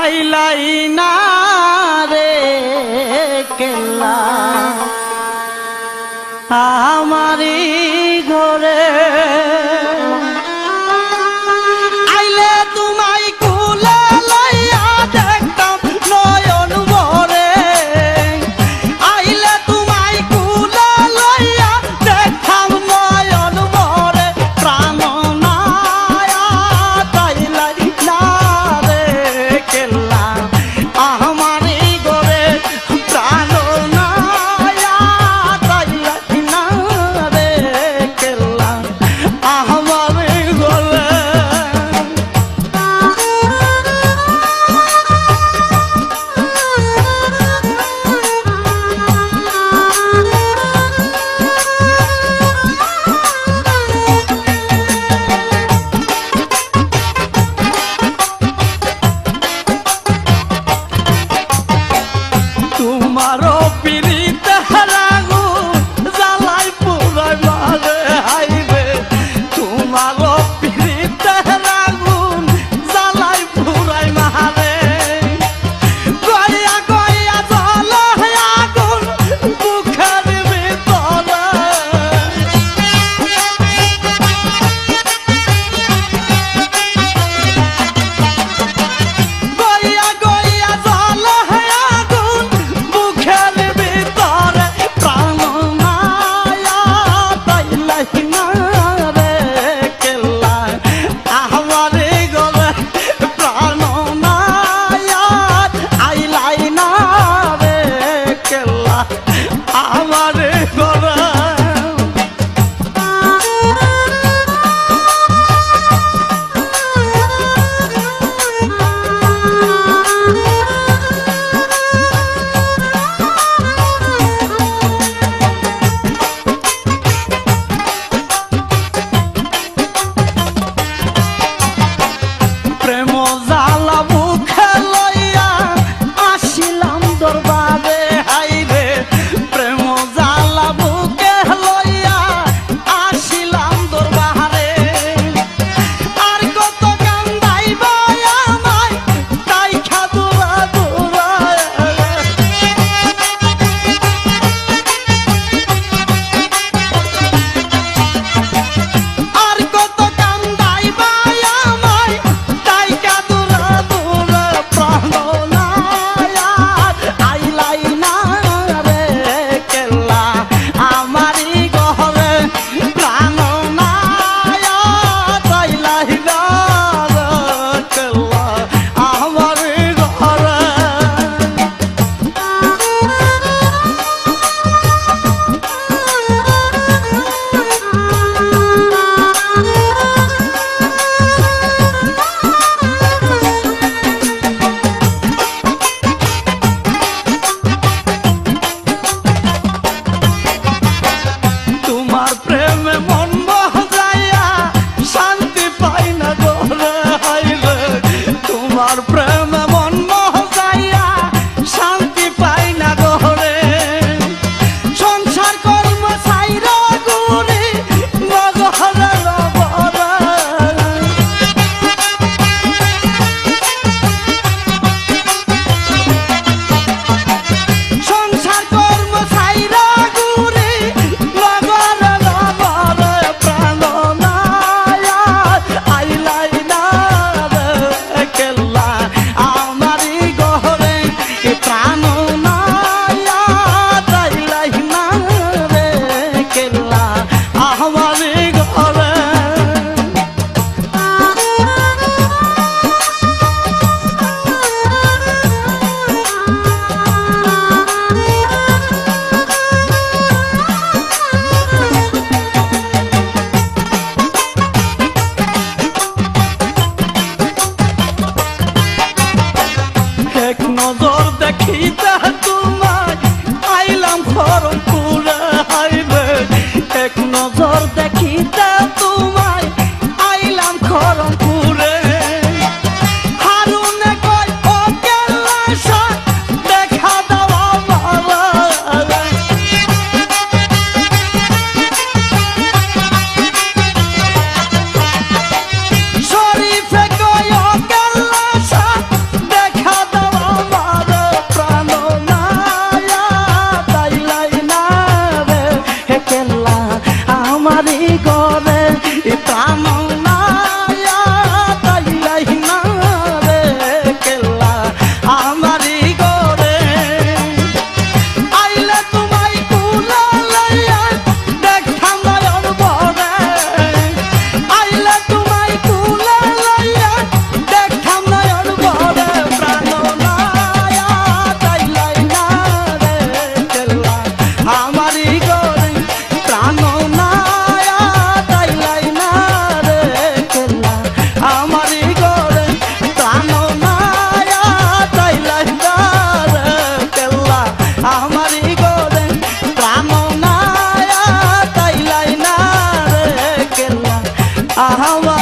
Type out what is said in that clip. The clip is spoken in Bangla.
আইলাই না রে কেল্লা আমারি ঘরে আইলে তোমায় কুলে লইয়া দেখতাম নয়ন ভরে আইলে তোমায় কুলে লইয়া দেখতাম নয়ন ভরে প্রাণ নায়া তাইলাই না রে কেল্লা আমারি ঘরে প্রাণ নায়া তাইলাই না রে কেল্লা আমারি ঘরে তোমারও পিড়িতে রাগু জ্বালাই পুরাই মারে হাইবে তোমারও পিড়িতে রাগুন জ্বালাই পুরাই মারে গইয়া গইয়া জ্বলে আগুন বুকের ভিতরে গইয়া গইয়া জ্বলে আগুন বুকের ভিতরে প্রাণ মায়া তাইলাই না রে কেল্লা আমারে গলে প্রাণ মায়া আইলাই না রে কেল্লা আমারে গলে প্রেম জ্বালা বুকে লইয়া আসিলাম দরবারে হাইরে প্রেম জ্বালা বুকে লইয়া আসিলাম দরবারে আর কত কান্দাইবা আমায় তাই খাদুরা দুরা আর কত কান্দাইবা আমায় তাই কাদুরা দুরা প্রাণ নায়া আইলাই না রে কেল্লা আমারি ঘরে প্রাণ নায়া তাইলাই না রে কেল্লা আমারি ঘরে তোমার প্রেমে মন মজাইয়া শান্তি পাই না ঘরে হাইরে তোমার প্রেমে মন মজাইয়া শান্তি পাই না ঘরে সংসার কর্ম ছাইরা ঘুরি নগরে নগরে সংসার কর্ম ছাইরা ঘুরি নগরে নগরে প্রাণ নায়া আইলাই না রে কেল্লা আমারি ঘরে প্রাণ নায়া তাইলাই না রে কেল্লা আমারি ঘরে এক নজর দেখিতে তোমায় আইলাম খরমপুরে হাইরে এক নজর দেখিতে তোমায় আইলাম খরমপুরে হারুনে কয় ও কেল্লা শাহ দেখা দাও আমারে শরীফে কয় ও কেল্লা শাহ দেখা আহা